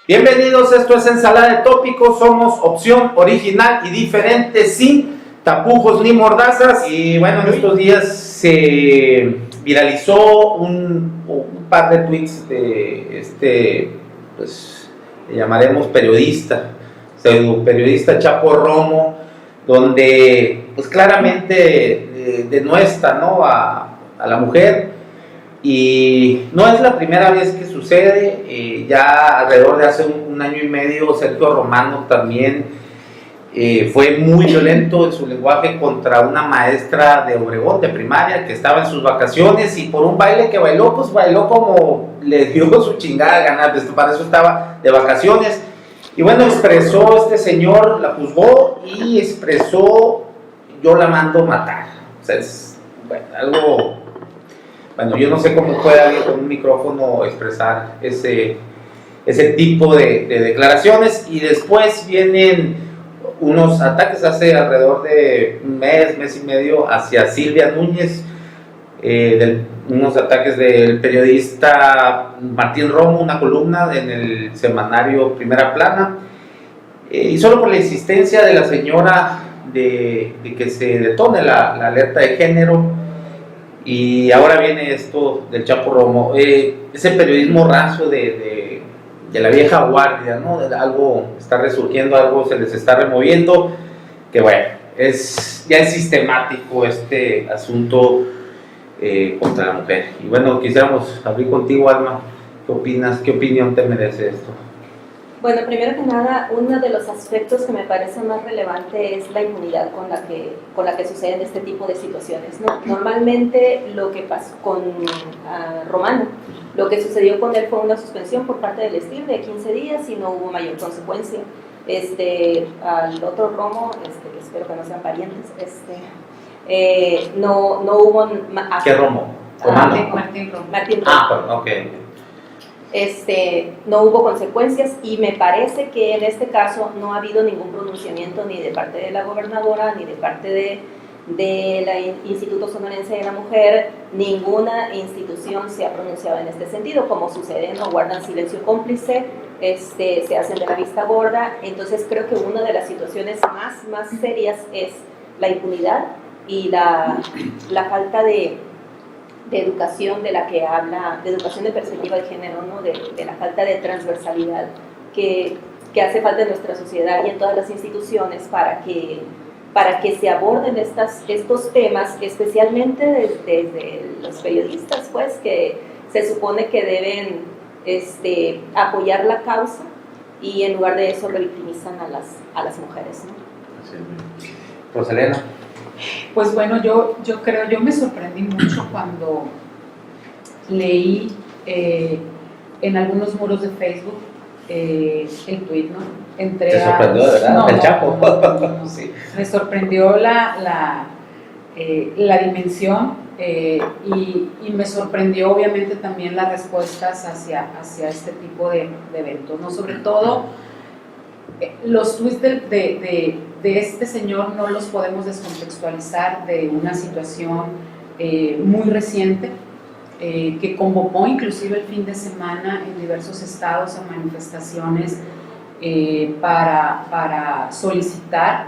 Bienvenidos, esto es Ensalada de Tópicos, somos opción original y diferente, sin tapujos ni mordazas. Y bueno, en estos días se viralizó un par de tweets de pues le llamaremos pseudo periodista Chapo Romo, donde pues claramente denuestra, ¿no?, a la mujer. Y no es la primera vez que sucede, ya alrededor de hace un año y medio Sergio Romano también fue muy violento en su lenguaje contra una maestra de Obregón, de primaria, que estaba en sus vacaciones y por un baile que bailó, pues bailó como le dio su chingada gana, pues para eso estaba de vacaciones. Y bueno, expresó este señor, la juzgó y expresó: yo la mando matar. O sea, es algo... Bueno, yo no sé cómo puede alguien con un micrófono expresar ese tipo de declaraciones. Y después vienen unos ataques hace alrededor de un mes y medio hacia Silvia Núñez, unos ataques del periodista Martín Romo, una columna en el semanario Primera Plana, y solo por la insistencia de la señora de que se detone la alerta de género. Y ahora viene esto del Chapo Romo, ese periodismo raso de la vieja guardia, ¿no? Algo está resurgiendo, algo se les está removiendo, que bueno, ya es sistemático este asunto contra la mujer. Y bueno, quisiéramos abrir contigo, Alma, ¿qué opinas? ¿Qué opinión te merece esto? Bueno, primero que nada, uno de los aspectos que me parece más relevante es la impunidad con la que suceden este tipo de situaciones, ¿no? Normalmente lo que pasó con Romano, lo que sucedió con él fue una suspensión por parte del STIR de 15 días y no hubo mayor consecuencia. Al otro Romo, que espero que no sean parientes, no hubo... ¿Qué Romo? Martín Romo. Perdón, ok. No hubo consecuencias y me parece que en este caso no ha habido ningún pronunciamiento ni de parte de la gobernadora ni de parte del Instituto Sonorense de la Mujer. Ninguna institución se ha pronunciado en este sentido, como sucede, no guardan silencio cómplice, se hacen de la vista gorda. Entonces creo que una de las situaciones más serias es la impunidad y la falta de educación de la que habla, de educación de perspectiva de género, ¿no? de la falta de transversalidad que hace falta en nuestra sociedad y en todas las instituciones para que se aborden estos temas, especialmente desde los periodistas, pues, que se supone que deben apoyar la causa, y en lugar de eso revictimizan a las mujeres, ¿no? Sí. Rosalena. Pues bueno, yo me sorprendí mucho cuando leí en algunos muros de Facebook el tuit, ¿no? ¿Te sorprendió de verdad? No, el Chapo. No. Sí. Me sorprendió la dimensión y me sorprendió obviamente también las respuestas hacia este tipo de eventos, ¿no? Sobre todo los tweets de este señor no los podemos descontextualizar de una situación muy reciente que convocó inclusive el fin de semana en diversos estados a manifestaciones para solicitar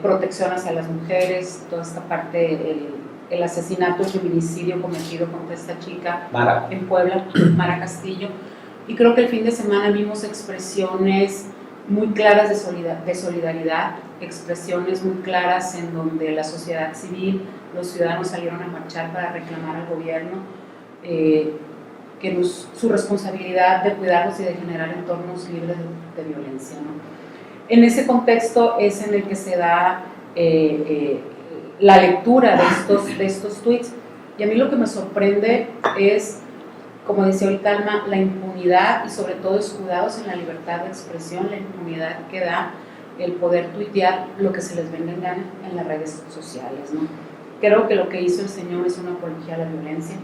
protección hacia las mujeres, toda esta parte, el asesinato, el feminicidio cometido contra esta chica en Puebla, Mara Castillo. Y creo que el fin de semana vimos expresiones muy claras de solidaridad, expresiones muy claras en donde la sociedad civil, los ciudadanos salieron a marchar para reclamar al gobierno su responsabilidad de cuidarlos y de generar entornos libres de violencia, ¿no? En ese contexto es en el que se da la lectura de estos tweets, y a mí lo que me sorprende es, como decía ahorita Alma, la impunidad y sobre todo escudados en la libertad de expresión, la impunidad que da el poder tuitear lo que se les venga en gana en las redes sociales, ¿no? Creo que lo que hizo el señor es una apología a la violencia,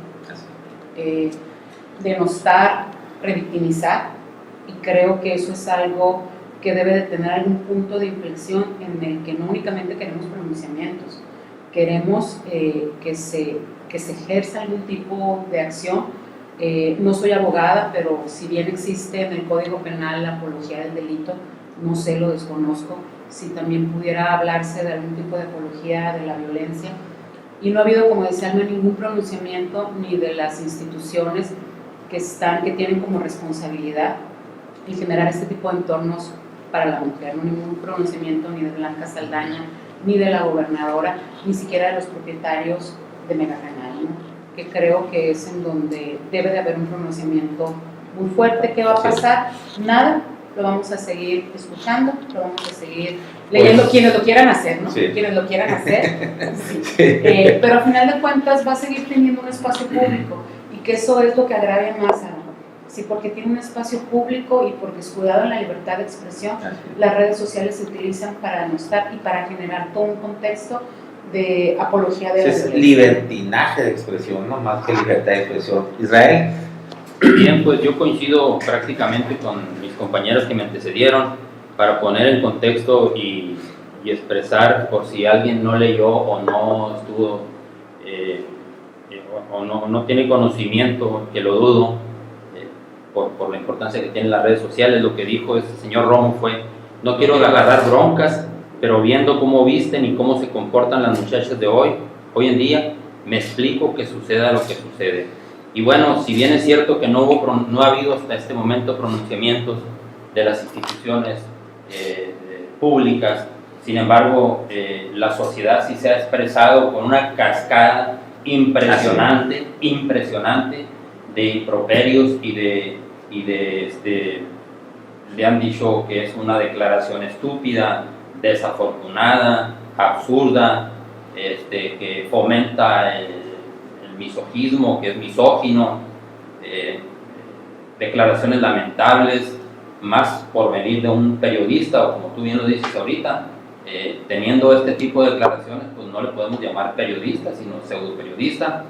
denostar, revictimizar, y creo que eso es algo que debe de tener algún punto de inflexión en el que no únicamente queremos pronunciamientos, queremos que se ejerza algún tipo de acción No soy abogada, pero si bien existe en el Código Penal la apología del delito, no sé, lo desconozco, si también pudiera hablarse de algún tipo de apología de la violencia. Y no ha habido, como decía Alma, ningún pronunciamiento ni de las instituciones que tienen como responsabilidad el generar este tipo de entornos para la mujer, no ningún pronunciamiento ni de Blanca Saldaña, ni de la gobernadora, ni siquiera de los propietarios de Megacanal, ¿no? Que creo que es en donde debe de haber un pronunciamiento muy fuerte. ¿Qué va a pasar? Nada, lo vamos a seguir escuchando, lo vamos a seguir leyendo, pues, quienes lo quieran hacer, ¿no? Sí. Quienes lo quieran hacer, sí. Pero al final de cuentas va a seguir teniendo un espacio público, y que eso es lo que agravia más a sí, porque tiene un espacio público y porque escudado en la libertad de expresión, las redes sociales se utilizan para denostar y para generar todo un contexto de apología de la violencia. Es libertinaje de expresión, no más que libertad de expresión. Israel. Bien, pues yo coincido prácticamente con mis compañeros que me antecedieron para poner en contexto y expresar, por si alguien no leyó o no estuvo o no tiene conocimiento, que lo dudo, por la importancia que tienen las redes sociales. Lo que dijo este señor Romo fue: no quiero agarrar broncas, pero viendo cómo visten y cómo se comportan las muchachas de hoy en día, me explico que suceda lo que sucede. Y bueno, si bien es cierto que no ha habido hasta este momento pronunciamientos de las instituciones públicas, sin embargo, la sociedad sí se ha expresado con una cascada impresionante de improperios le han dicho que es una declaración estúpida, desafortunada, absurda, que fomenta el misogismo, que es misógino, declaraciones lamentables, más por venir de un periodista, o como tú bien lo dices ahorita, teniendo este tipo de declaraciones, pues no le podemos llamar periodista, sino pseudo periodista.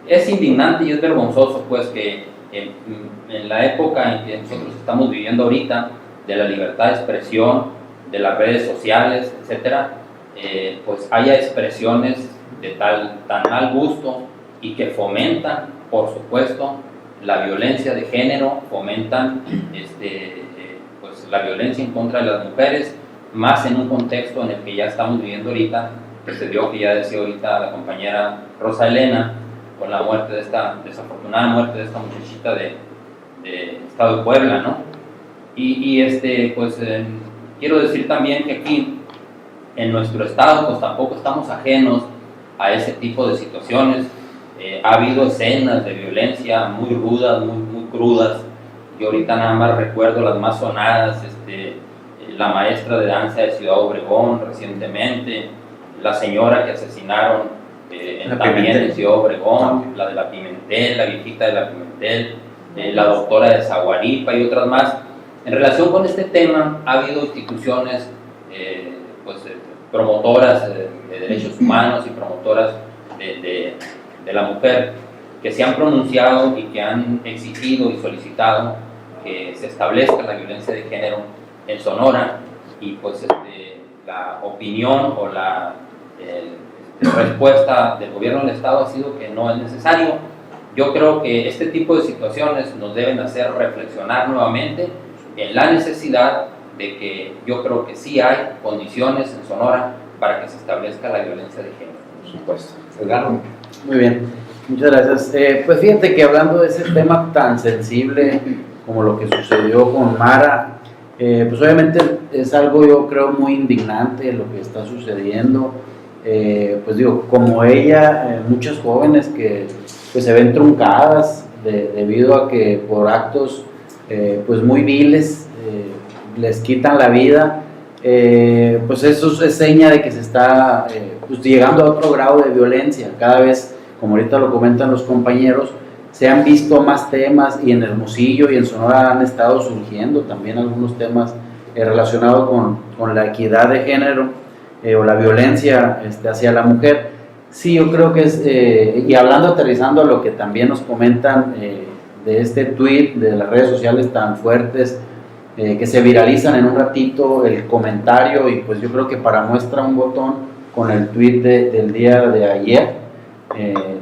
Es indignante y es vergonzoso, pues, que en la época en que nosotros estamos viviendo ahorita, de la libertad de expresión, de las redes sociales, etcétera, pues haya expresiones de tan mal gusto y que fomentan, por supuesto, la violencia de género, fomentan pues la violencia en contra de las mujeres, más en un contexto en el que ya estamos viviendo ahorita, que se dio, que ya decía ahorita la compañera Rosa Elena, con la muerte de desafortunada muerte de esta muchachita de Estado de Puebla, ¿no? Pues quiero decir también que aquí en nuestro estado pues tampoco estamos ajenos a ese tipo de situaciones. Ha habido escenas de violencia muy rudas, muy crudas. Yo ahorita nada más recuerdo las más sonadas, la maestra de danza de Ciudad Obregón recientemente, la señora que asesinaron también en Ciudad Obregón, la de la Pimentel, la viejita de la Pimentel, la doctora de Zaguaripa y otras más. En relación con este tema, ha habido instituciones promotoras de derechos humanos y promotoras de la mujer que se han pronunciado y que han exigido y solicitado que se establezca la violencia de género en Sonora, y pues la opinión o la respuesta del gobierno del estado ha sido que no es necesario. Yo creo que este tipo de situaciones nos deben hacer reflexionar nuevamente en la necesidad de que yo creo que sí hay condiciones en Sonora para que se establezca la violencia de género. Por supuesto. Muy bien, muchas gracias. Pues fíjate que hablando de ese tema tan sensible como lo que sucedió con Mara, pues obviamente es algo, yo creo, muy indignante lo que está sucediendo. Pues digo, como ella, muchas jóvenes que pues se ven truncadas debido a que por actos pues muy viles les quitan la vida. Pues eso es seña de que se está pues llegando a otro grado de violencia. Cada vez, como ahorita lo comentan los compañeros, se han visto más temas, y en Hermosillo y en Sonora han estado surgiendo también algunos temas relacionados con la equidad de género o la violencia hacia la mujer. Sí, yo creo que es, y aterrizando a lo que también nos comentan de este tweet de las redes sociales tan fuertes, que se viralizan en un ratito el comentario, y pues yo creo que para muestra un botón con el tweet del día de ayer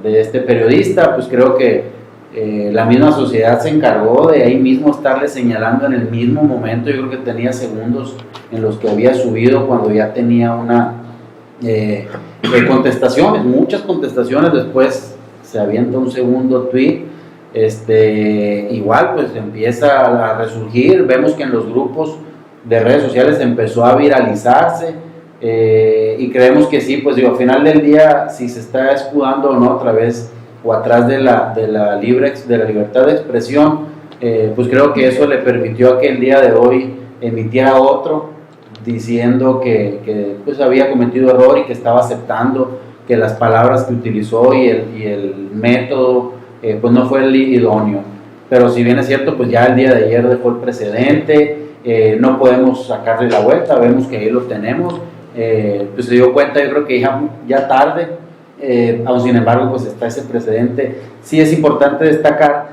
de este periodista, pues creo que la misma sociedad se encargó de ahí mismo estarle señalando en el mismo momento. Yo creo que tenía segundos en los que había subido cuando ya tenía una contestaciones, muchas contestaciones. Después se avienta un segundo tweet, igual pues empieza a resurgir. Vemos que en los grupos de redes sociales empezó a viralizarse, y creemos que sí, pues digo, al final del día, si se está escudando o no a través o atrás de la libertad de expresión, pues creo que eso le permitió a que el día de hoy emitiera otro diciendo que pues había cometido error y que estaba aceptando que las palabras que utilizó y el método pues no fue el idóneo. Pero si bien es cierto, pues ya el día de ayer dejó el precedente, no podemos sacarle la vuelta, vemos que ahí lo tenemos, pues se dio cuenta, yo creo que ya tarde, aun sin embargo pues está ese precedente. Sí es importante destacar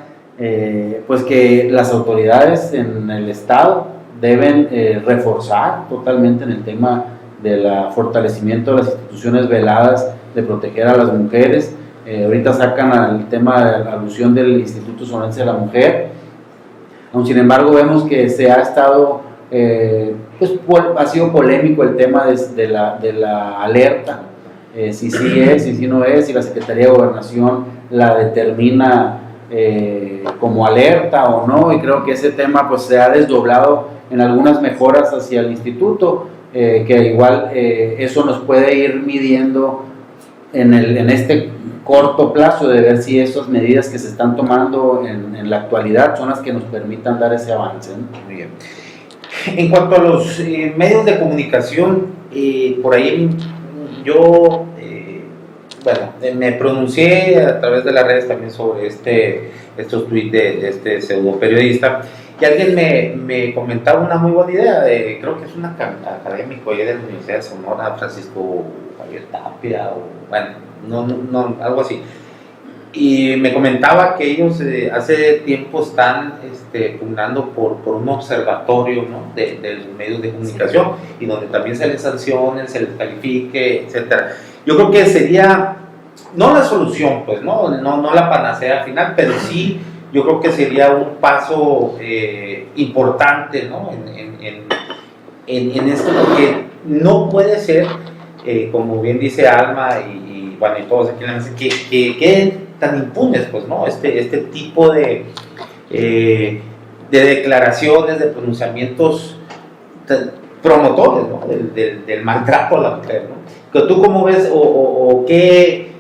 pues que las autoridades en el estado deben reforzar totalmente en el tema del fortalecimiento de las instituciones veladas, de proteger a las mujeres. Ahorita sacan al tema de la alusión del Instituto Sonorense de la Mujer. Aun sin embargo vemos que se ha estado pues ha sido polémico el tema de la alerta, si sí es, si sí no es, si la Secretaría de Gobernación la determina como alerta o no, y creo que ese tema pues se ha desdoblado en algunas mejoras hacia el instituto, que igual eso nos puede ir midiendo en este corto plazo, de ver si esas medidas que se están tomando en la actualidad son las que nos permitan dar ese avance, ¿no? Muy bien. En cuanto a los medios de comunicación, por ahí yo me pronuncié a través de las redes también sobre estos tweets de este pseudo periodista, y alguien me comentaba una muy buena idea, creo que es un académico ahí de la Universidad de Sonora, Francisco Javier Tapia, o bueno, algo así. Y me comentaba que ellos hace tiempo están pugnando por un observatorio, ¿no?, de los medios de comunicación, y donde también se les sancione, se les califique, etcétera. Yo creo que sería, no la solución, pues, no la panacea al final, pero sí, yo creo que sería un paso importante, ¿no?, en esto, porque no puede ser, como bien dice Alma y todos aquí en la mesa, que tan impunes, pues, ¿no? Este tipo de declaraciones, de pronunciamientos promotores, ¿no?, del maltrato a la mujer, ¿no? ¿Tú cómo ves o qué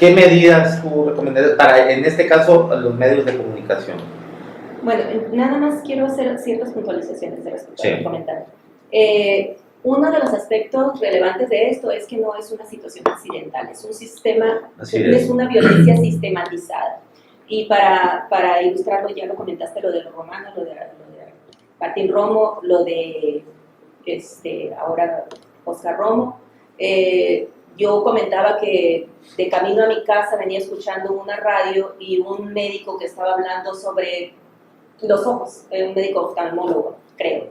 medidas tú recomendarías para, en este caso, los medios de comunicación? Bueno, nada más quiero hacer ciertas puntualizaciones de respecto al comentario. Uno de los aspectos relevantes de esto es que no es una situación accidental, es un sistema, es una violencia sistematizada. Y para ilustrarlo, ya lo comentaste, lo de los romanos, lo de Martín Romo, lo de ahora Oscar Romo. Yo comentaba que de camino a mi casa venía escuchando una radio y un médico que estaba hablando sobre los ojos, un médico oftalmólogo, creo.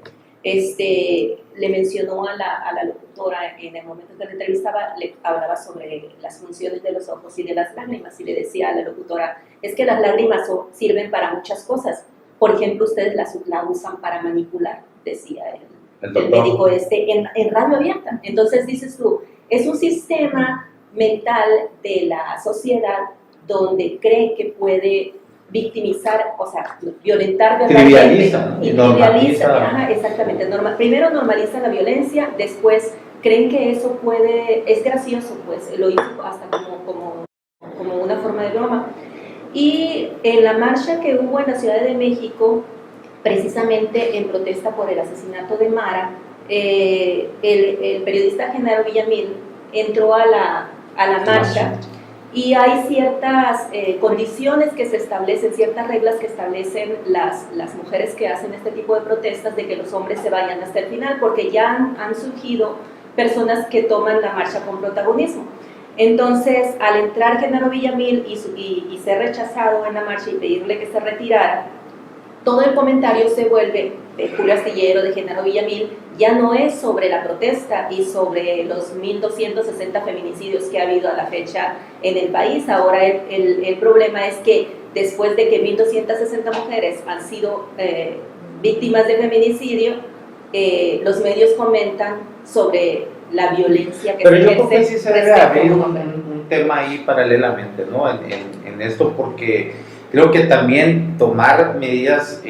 Le mencionó a la locutora en el momento que la entrevistaba, le hablaba sobre las funciones de los ojos y de las lágrimas, y le decía a la locutora, es que las lágrimas sirven para muchas cosas. Por ejemplo, ustedes la usan para manipular, decía el médico en radio abierta. Entonces dices tú, es un sistema mental de la sociedad donde cree que puede victimizar, o sea, violentar verbalmente. Trivializa. Exactamente. Primero normaliza la violencia, después creen que eso es gracioso, pues lo hizo hasta como una forma de broma. Y en la marcha que hubo en la Ciudad de México, precisamente en protesta por el asesinato de Mara, el periodista Genaro Villamil entró a la marcha. Y hay ciertas condiciones que se establecen, ciertas reglas que establecen las mujeres que hacen este tipo de protestas, de que los hombres se vayan hasta el final, porque ya han surgido personas que toman la marcha con protagonismo. Entonces, al entrar Genaro Villamil y ser rechazado en la marcha y pedirle que se retirara, todo el comentario se vuelve de Julio Astillero, de Genaro Villamil, ya no es sobre la protesta y sobre los 1.260 feminicidios que ha habido a la fecha en el país. Ahora el problema es que después de que 1.260 mujeres han sido víctimas de feminicidio, los medios comentan sobre la violencia que Pero se yo creo que ejerce sí se debe respecto haber a un un hombre. tema ahí paralelamente, ¿no? En esto, porque creo que también tomar medidas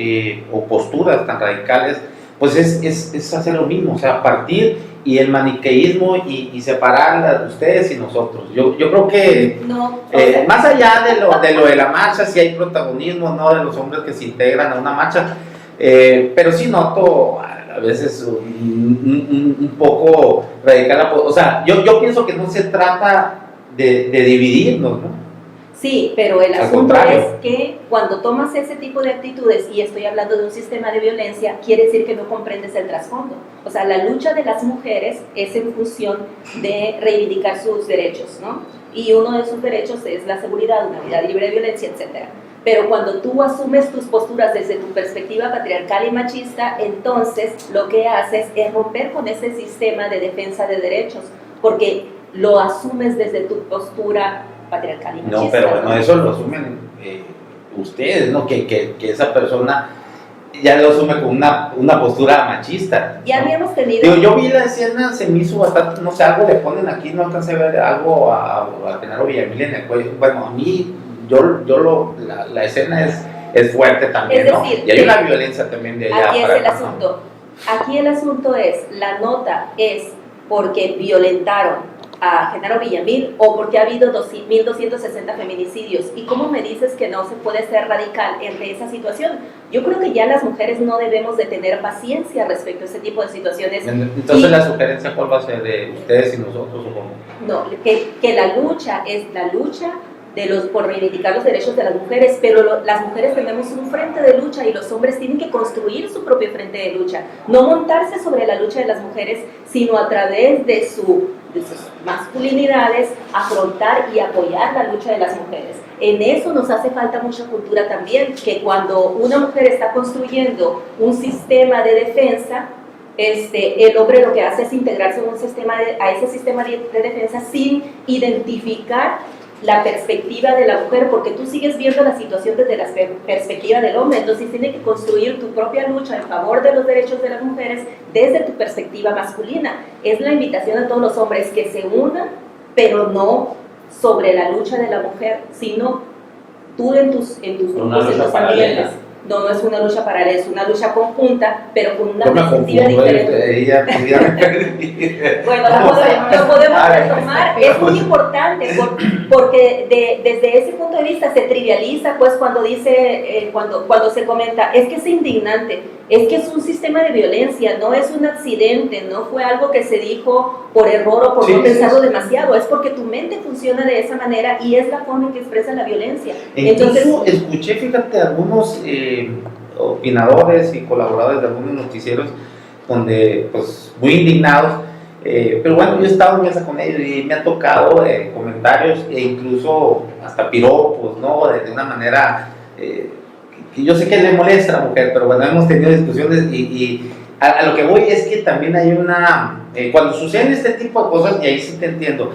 o posturas tan radicales, pues es hacer lo mismo, o sea, partir y el maniqueísmo y separar a ustedes y nosotros. Yo creo que No, o sea, más allá de lo de la marcha, sí hay protagonismo, ¿no? De los hombres que se integran a una marcha, pero sí noto a veces un poco radical, o sea, yo pienso que no se trata de dividirnos, ¿no? sí, pero el Al asunto contrario. es que cuando tomas ese tipo de actitudes, y estoy hablando de un sistema de violencia, quiere decir que no comprendes el trasfondo. O sea, la lucha de las mujeres es en función de reivindicar sus derechos, ¿no? Y uno de sus derechos es la seguridad, una vida libre de violencia, etc. Pero cuando tú asumes tus posturas desde tu perspectiva patriarcal y machista, entonces lo que haces es romper con ese sistema de defensa de derechos, porque lo asumes desde tu postura patriarcal y machista. No, pero bueno, eso lo asumen ustedes, ¿no? Que esa persona ya lo asume con una postura machista, Ya ¿no? habíamos tenido... Digo, yo vi la escena, se me hizo bastante, no sé, algo le ponen aquí, no alcancé a ver algo a Genaro Villamil en el cuello. Bueno, a mí, la escena es fuerte también, Es ¿no? decir, Y hay una violencia también de allá aquí es para el acá, ¿no? asunto. Aquí el asunto es, la nota es porque violentaron a Genaro Villamil o porque ha habido 1.260 feminicidios. ¿Y cómo me dices que no se puede ser radical entre esa situación? Yo creo que ya las mujeres no debemos de tener paciencia respecto a ese tipo de situaciones. Entonces, ¿la sugerencia cuál va a ser de ustedes y nosotros o cómo? No, que la lucha es la lucha por reivindicar los derechos de las mujeres, pero las mujeres tenemos un frente de lucha y los hombres tienen que construir su propio frente de lucha, no montarse sobre la lucha de las mujeres, sino a través de sus masculinidades afrontar y apoyar la lucha de las mujeres. En eso nos hace falta mucha cultura también, que cuando una mujer está construyendo un sistema de defensa, el hombre lo que hace es integrarse a ese sistema de defensa sin identificar la perspectiva de la mujer, porque tú sigues viendo la situación desde la perspectiva del hombre, entonces tienes que construir tu propia lucha en favor de los derechos de las mujeres desde tu perspectiva masculina. Es la invitación a todos los hombres que se unan, pero no sobre la lucha de la mujer, sino tú en tus grupos, en tus ambientes. No es una lucha paralela, es una lucha conjunta, pero con una perspectiva diferente. Bueno, lo podemos retomar. Es muy importante porque desde ese punto de vista se trivializa, pues cuando dice, cuando se comenta, es que es indignante, es que es un sistema de violencia, no es un accidente, no fue algo que se dijo por error o por no pensarlo demasiado, es porque tu mente funciona de esa manera y es la forma en que expresa la violencia. Entonces, escuché, fíjate, algunos opinadores y colaboradores de algunos noticieros donde, pues, muy indignados, pero bueno, yo he estado en mesa con ellos y me han tocado comentarios e incluso hasta piropos, ¿no? De una manera que yo sé que le molesta a la mujer, pero bueno, hemos tenido discusiones y a lo que voy es que también hay cuando suceden este tipo de cosas, y ahí sí te entiendo,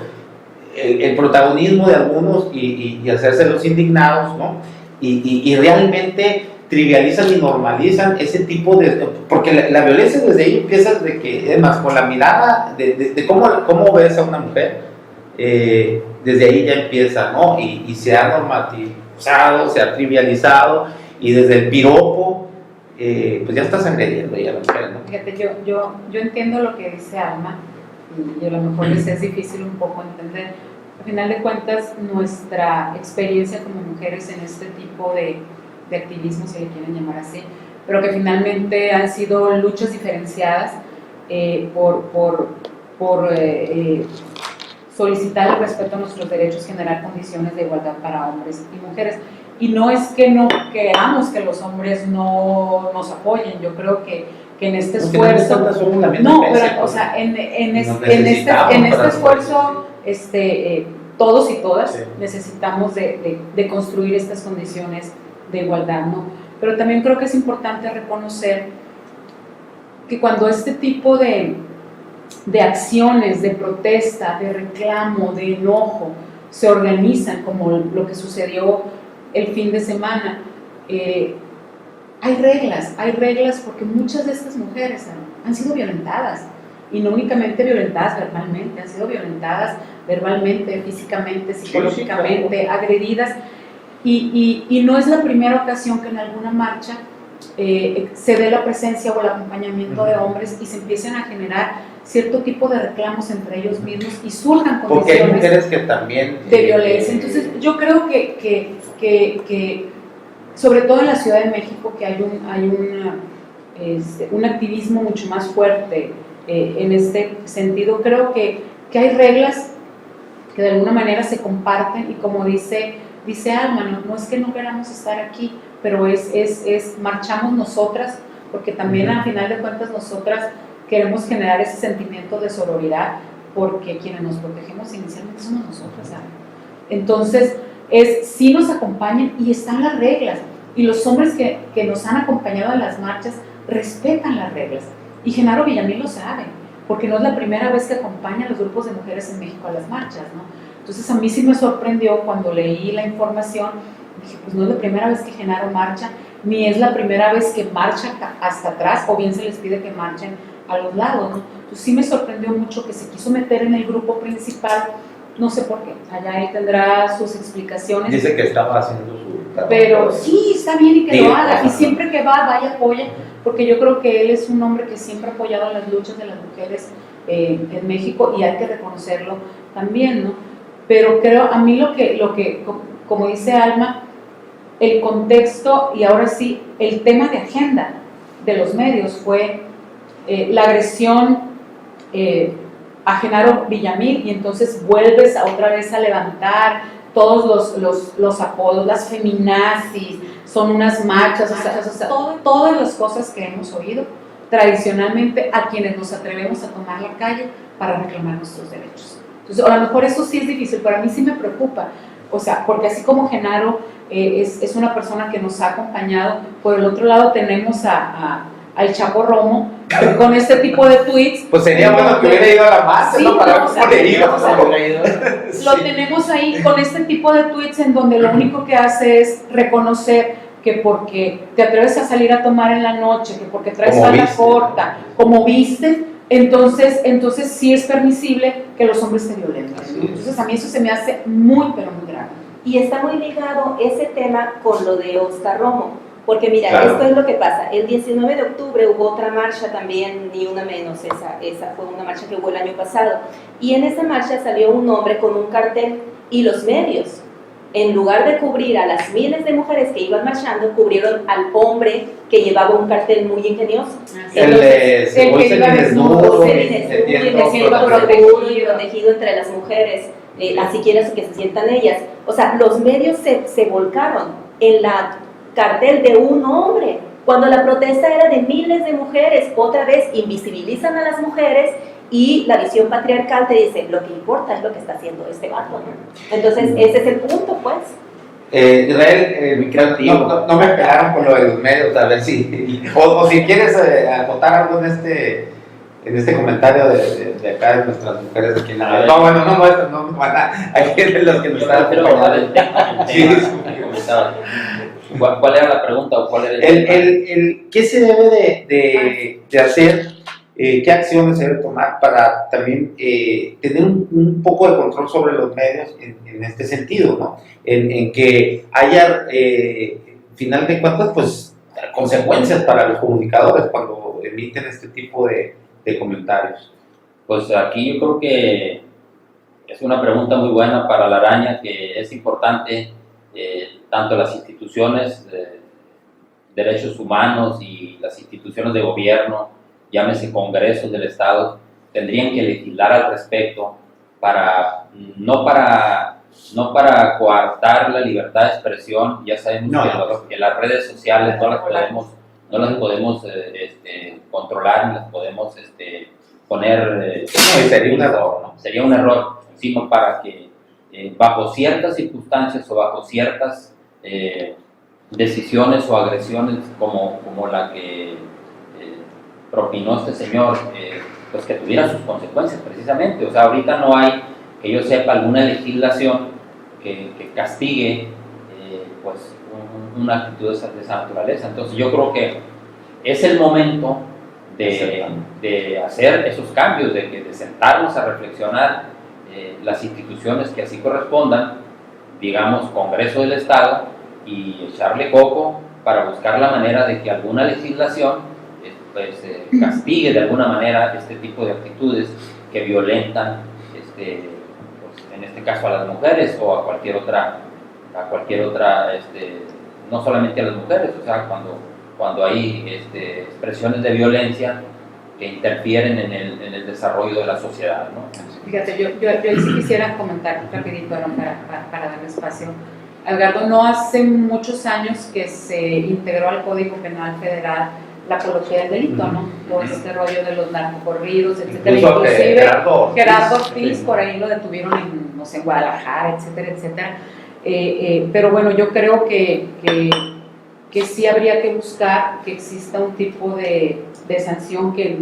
el protagonismo de algunos y hacerse los indignados, ¿no? Y realmente trivializan y normalizan ese tipo porque la violencia desde ahí empieza de que, es más, con la mirada de cómo ves a una mujer, desde ahí ya empieza, ¿no? Y se ha normativizado, se ha trivializado, y desde el piropo, pues ya estás agrediendo ya a la mujer, ¿no? Fíjate, yo entiendo lo que dice Alma, y a lo mejor les es difícil un poco entender. Al final de cuentas, nuestra experiencia como mujeres en este tipo de activismo, si le quieren llamar así, pero que finalmente han sido luchas diferenciadas por solicitar el respeto a nuestros derechos, generar condiciones de igualdad para hombres y mujeres. Y no es que no queramos que los hombres no nos apoyen, yo creo que en este esfuerzo, pero o sea, en este esfuerzo, todos y todas necesitamos de construir estas condiciones de igualdad, ¿no? Pero también creo que es importante reconocer que cuando este tipo de acciones, de protesta, de reclamo, de enojo, se organizan como lo que sucedió el fin de semana. Hay reglas porque muchas de estas mujeres han sido violentadas, y no únicamente violentadas verbalmente, han sido violentadas verbalmente, físicamente, psicológicamente, agredidas, y no es la primera ocasión que en alguna marcha se dé la presencia o el acompañamiento de hombres y se empiecen a generar cierto tipo de reclamos entre ellos mismos y surjan Porque hay condiciones mujeres que también de violencia. Entonces yo creo que sobre todo en la Ciudad de México, que hay un activismo mucho más fuerte en este sentido. Creo que hay reglas que de alguna manera se comparten, y como dice Alma, no es que no queramos estar aquí, pero marchamos nosotras, porque también al final de cuentas nosotras queremos generar ese sentimiento de sororidad, porque quienes nos protegemos inicialmente somos nosotras, ¿sabes? Entonces, sí nos acompañan y están las reglas, y los hombres que nos han acompañado en las marchas respetan las reglas, y Genaro Villamil lo sabe, porque no es la primera vez que acompaña a los grupos de mujeres en México a las marchas, ¿no? Entonces a mí sí me sorprendió cuando leí la información. Dije, pues no es la primera vez que Genaro marcha, ni es la primera vez que marcha hasta atrás, o bien se les pide que marchen a los lados, ¿no? Entonces sí me sorprendió mucho que se quiso meter en el grupo principal, no sé por qué, allá él tendrá sus explicaciones. dice que estaba haciendo su trabajo. Pero sí, está bien, y que Sí, lo haga, y no. siempre que va y apoya, porque yo creo que él es un hombre que siempre ha apoyado las luchas de las mujeres en México, y hay que reconocerlo también, ¿no? Pero creo, a mí lo que como dice Alma, el contexto, y ahora sí, el tema de agenda de los medios fue la agresión a Genaro Villamil, y entonces vuelves otra vez a levantar todos los apodos, las feminazis, son unas machas, o sea, todas las cosas que hemos oído tradicionalmente a quienes nos atrevemos a tomar la calle para reclamar nuestros derechos. Entonces, a lo mejor eso sí es difícil, pero a mí sí me preocupa, o sea, porque así como Genaro es una persona que nos ha acompañado, por el otro lado tenemos al Chapo Romo con este tipo de tweets. Pues sería bueno que hubiera ido a la marcha, Sí, ¿no? Para ver o sea, cómo le iba. o sea, lo tenemos ahí con este tipo de tweets en donde lo único que hace es reconocer que porque te atreves a salir a tomar en la noche, que porque traes Como falda viste. corta, como viste, entonces sí es permisible que los hombres te violenten. Entonces a mí eso se me hace muy, pero muy grave. Y está muy ligado ese tema con lo de Oscar Romo, porque mira, Claro. esto es lo que pasa. El 19 de octubre hubo otra marcha también, ni una menos, esa fue una marcha que hubo el año pasado, y en esa marcha salió un hombre con un cartel, y los medios, en lugar de cubrir a las miles de mujeres que iban marchando, cubrieron al hombre que llevaba un cartel muy ingenioso. El de el que iba desnudo, Protegido entre las mujeres, así quieres que se sientan ellas. O sea, los medios se volcaron en la cartel de un hombre, cuando la protesta era de miles de mujeres. Otra vez invisibilizan a las mujeres, y la visión patriarcal te dice, lo que importa es lo que está haciendo este vato, ¿no? Entonces, ese es el punto, pues. Israel, no me esperaron con lo de los medios, a ver si, o si quieres acotar algo en este comentario de acá de nuestras mujeres aquí en la. No, bueno, no nuestras, no, aquí de los que nos están Quiero tomar el tema Sí. que comentaba. ¿Cuál era la pregunta o cuál era ¿Qué se debe de hacer? ¿Qué acciones se debe tomar para también tener un poco de control sobre los medios en este sentido, ¿no? En que haya, final de cuentas, pues, consecuencias para los comunicadores cuando emiten este tipo de comentarios? Pues aquí yo creo que es una pregunta muy buena para la araña, que es importante, tanto las instituciones de derechos humanos y las instituciones de gobierno, llámese congresos del Estado, tendrían que legislar al respecto no para coartar la libertad de expresión. Ya sabemos que las redes sociales no las podemos controlar, ni las podemos poner. Sería un error, ¿no? Sería un error, sino para que bajo ciertas circunstancias o bajo ciertas decisiones o agresiones como la que propinó este señor, pues que tuviera sus consecuencias precisamente. O sea, ahorita no hay, que yo sepa, alguna legislación que castigue pues una actitud de esa naturaleza. Entonces yo creo que es el momento de hacer esos cambios, de sentarnos a reflexionar las instituciones que así correspondan, digamos Congreso del Estado, y echarle coco para buscar la manera de que alguna legislación pues, castigue de alguna manera este tipo de actitudes que violentan, pues, en este caso a las mujeres o a cualquier otra, no solamente a las mujeres, o sea, cuando hay expresiones de violencia que interfieren en el desarrollo de la sociedad, ¿no? Fíjate, yo sí quisiera comentar rapidito, ¿no? para darle espacio. Edgardo, no hace muchos años que se integró al Código Penal Federal la apología del delito, ¿no? Todo este rollo de los narcocorridos, etcétera. Inclusive Gerardo Ortiz, por ahí lo detuvieron en, no sé, en Guadalajara, etcétera, etcétera. Pero bueno, yo creo que sí habría que buscar que exista un tipo de sanción, que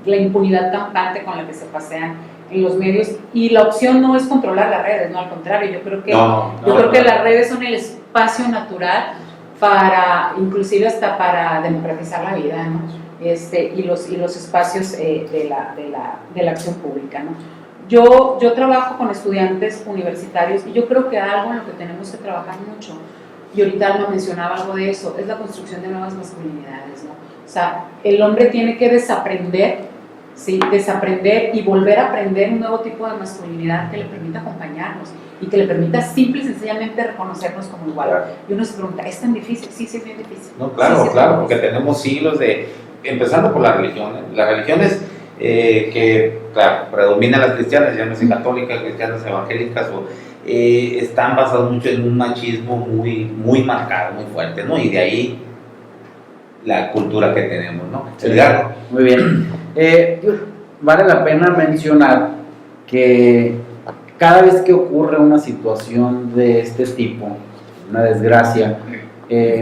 la impunidad campante con la que se pasean en los medios, y la opción no es controlar las redes, no, al contrario, yo creo que las redes son el espacio natural para, inclusive hasta para democratizar la vida, ¿no? Y los espacios de la acción pública, ¿no? Yo trabajo con estudiantes universitarios y yo creo que algo en lo que tenemos que trabajar mucho, y ahorita Alma mencionaba algo de eso, es la construcción de nuevas masculinidades, ¿no? O sea, el hombre tiene que desaprender, ¿sí? Desaprender y volver a aprender un nuevo tipo de masculinidad que le permita acompañarnos y que le permita simple y sencillamente reconocernos como igual. Claro. Y uno se pregunta, ¿es tan difícil? Sí, sí es bien difícil. No, claro, sí, sí, claro, porque tenemos siglos empezando por las religiones que, claro, predominan las cristianas, llámese católicas, cristianas, evangélicas, están basadas mucho en un machismo muy, muy marcado, muy fuerte, ¿no? Y de ahí la cultura que tenemos, ¿no? Edgardo. Muy bien. Vale la pena mencionar que cada vez que ocurre una situación de este tipo, una desgracia,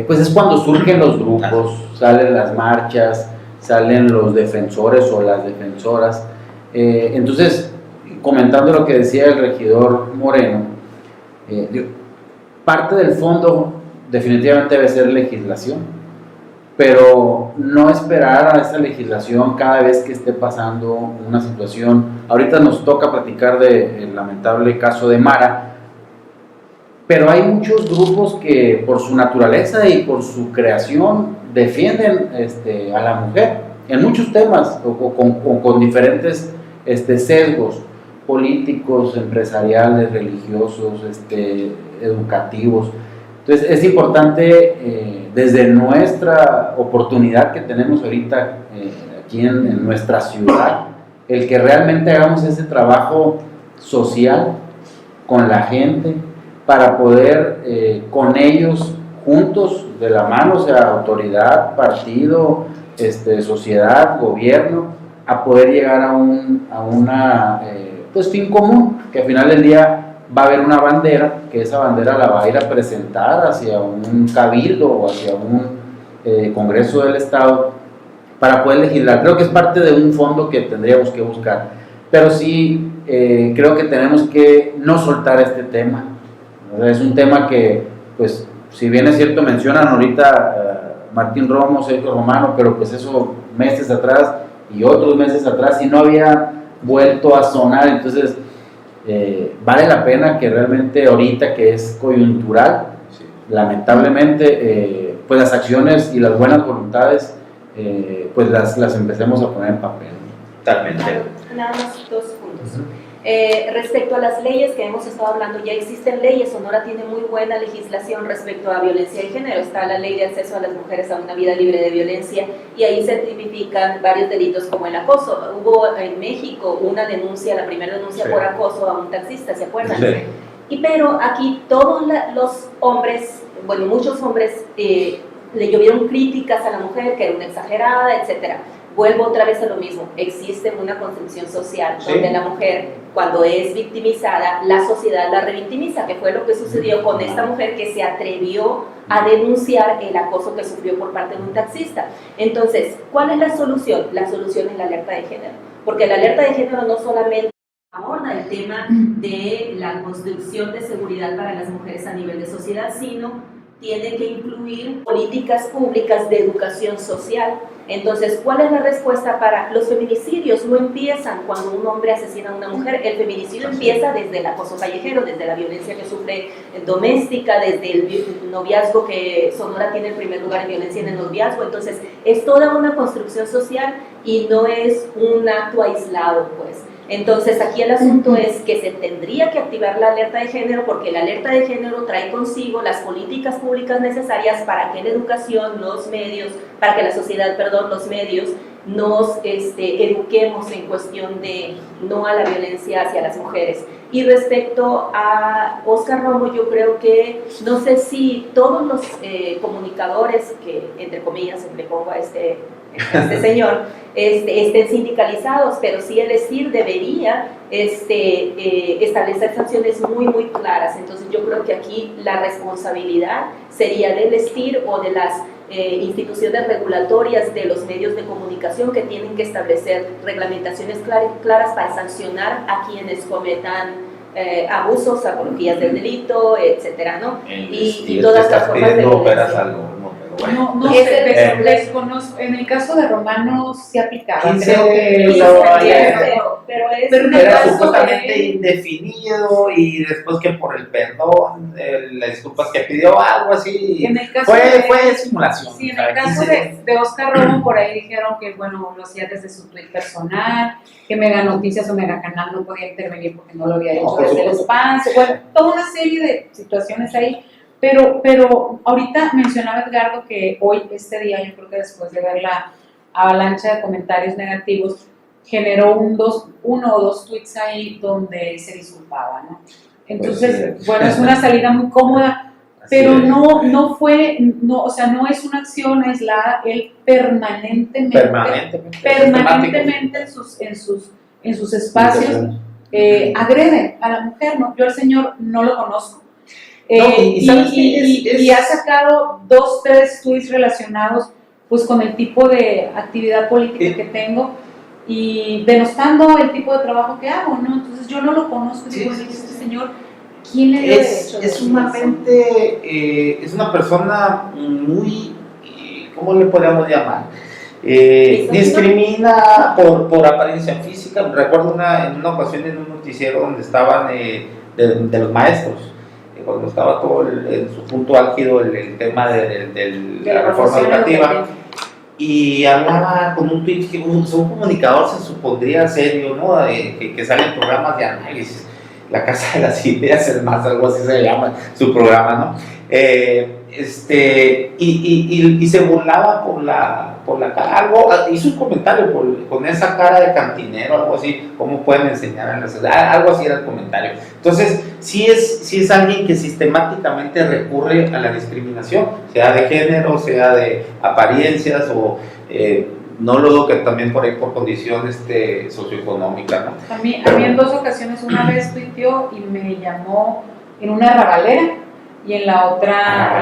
pues es cuando surgen los grupos, salen las marchas, salen los defensores o las defensoras. Entonces, comentando lo que decía el regidor Moreno, parte del fondo definitivamente debe ser legislación, pero no esperar a esa legislación cada vez que esté pasando una situación. Ahorita nos toca platicar del lamentable caso de Mara, pero hay muchos grupos que por su naturaleza y por su creación defienden a la mujer en muchos temas o con diferentes sesgos políticos, empresariales, religiosos, educativos. Entonces es importante desde nuestra oportunidad que tenemos ahorita aquí en nuestra ciudad, el que realmente hagamos ese trabajo social con la gente para poder con ellos juntos de la mano, o sea, autoridad, partido, sociedad, gobierno, a poder llegar a una pues fin común, que al final del día va a haber una bandera, que esa bandera la va a ir a presentar hacia un cabildo o hacia un Congreso del Estado para poder legislar. Creo que es parte de un fondo que tendríamos que buscar, pero sí creo que tenemos que no soltar este tema. Es un tema que, pues, si bien es cierto, mencionan ahorita Martín Romo, Sergio Romano, pero pues eso meses atrás y otros meses atrás y no había vuelto a sonar. Entonces vale la pena que realmente ahorita que es coyuntural, sí, lamentablemente pues las acciones y las buenas voluntades pues las empecemos a poner en papel. Totalmente. Nada más dos puntos. Respecto a las leyes que hemos estado hablando, ya existen leyes. Sonora tiene muy buena legislación respecto a violencia de género. Está la ley de acceso a las mujeres a una vida libre de violencia y ahí se tipifican varios delitos como el acoso. Hubo en México una denuncia, la primera denuncia, sí, por acoso a un taxista, ¿se acuerdan? Sí. Pero aquí todos los hombres, bueno, muchos hombres le llovieron críticas a la mujer, que era una exagerada, etcétera. Vuelvo otra vez a lo mismo, existe una construcción social, sí, donde la mujer, cuando es victimizada, la sociedad la revictimiza, que fue lo que sucedió con esta mujer que se atrevió a denunciar el acoso que sufrió por parte de un taxista. Entonces, ¿cuál es la solución? La solución es la alerta de género, porque la alerta de género no solamente aborda el tema de la construcción de seguridad para las mujeres a nivel de sociedad, sino tiene que incluir políticas públicas de educación social. Entonces, ¿cuál es la respuesta para los feminicidios? No empiezan cuando un hombre asesina a una mujer, el feminicidio empieza desde el acoso callejero, desde la violencia que sufre doméstica, desde el noviazgo, que Sonora tiene el primer lugar en violencia en el noviazgo. Entonces, es toda una construcción social y no es un acto aislado, pues. Entonces, aquí el asunto es que se tendría que activar la alerta de género, porque la alerta de género trae consigo las políticas públicas necesarias para que la educación, los medios, para que la sociedad, perdón, los medios, nos eduquemos en cuestión de no a la violencia hacia las mujeres. Y respecto a Óscar Romo, yo creo que, no sé si todos los comunicadores, que entre comillas le pongo a este señor, estén sindicalizados, pero sí el ESTIR debería establecer sanciones muy claras. Entonces yo creo que aquí la responsabilidad sería del ESTIR o de las instituciones regulatorias de los medios de comunicación, que tienen que establecer reglamentaciones claras para sancionar a quienes cometan abusos, apologías del delito, etcétera, ¿no? Y todas las formas de violencia. No Ese sé, es desconozco. En el caso de Romano se aplicaba, 15 creo que pero es Pero una en el era caso supuestamente de- indefinido, y después que por el perdón, las disculpas que pidió, algo así. en el caso Fue simulación. Sí, en o sea, el caso 15 de Óscar Romo, por ahí dijeron que, bueno, lo hacía desde su tweet personal, que Mega Noticias o Mega Canal no podía intervenir porque no lo había No, hecho por desde el supuesto. espacio, bueno, toda una serie de situaciones ahí, pero ahorita mencionaba Edgardo que hoy, este día, yo creo que después de ver la avalancha de comentarios negativos, generó uno o dos tweets ahí donde se disculpaba, ¿no? Entonces, Pues, bueno, es una salida muy cómoda, pero así es. o sea, no es una acción aislada, él permanentemente Sistemáticamente. en sus espacios agrede a la mujer, ¿no? Yo al señor no lo conozco. ¿y sabes qué? Y ha sacado 2, 3 tweets relacionados pues con el tipo de actividad política que tengo y denostando el tipo de trabajo que hago, ¿no? Entonces yo no lo conozco y digo, este señor, ¿quién le dio derecho de decir eso? Es una persona muy, ¿cómo le podríamos llamar? Discrimina por apariencia física. Recuerdo en una ocasión en un noticiero donde estaban de los maestros, cuando estaba todo en su punto álgido el tema de la reforma educativa, y hablaba con un tweet que un comunicador se supondría serio, ¿no? Que sale en programas de análisis, La Casa de las Ideas, es más, algo así se llama su programa, ¿no? Y se burlaba por la cara, hizo un comentario con esa cara de cantinero, algo así, ¿cómo pueden enseñar en la sociedad? Algo así era el comentario. Entonces, sí es alguien que sistemáticamente recurre a la discriminación, sea de género, sea de apariencias, o no lo dudo que también por ahí por condición socioeconómica, ¿no? A mí en 2 ocasiones, una vez tuiteó y me llamó en una rabalera, y en la otra,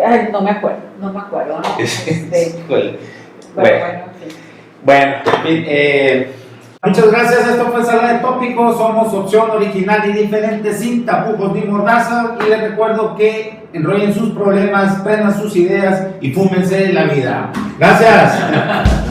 ay, no me acuerdo, ¿no? Bueno, muchas gracias. Esto fue Sala de Tópicos. Somos opción original y diferente, sin tapujos ni mordazas. Y les recuerdo que enrollen sus problemas, prendan sus ideas y fúmense la vida. Gracias.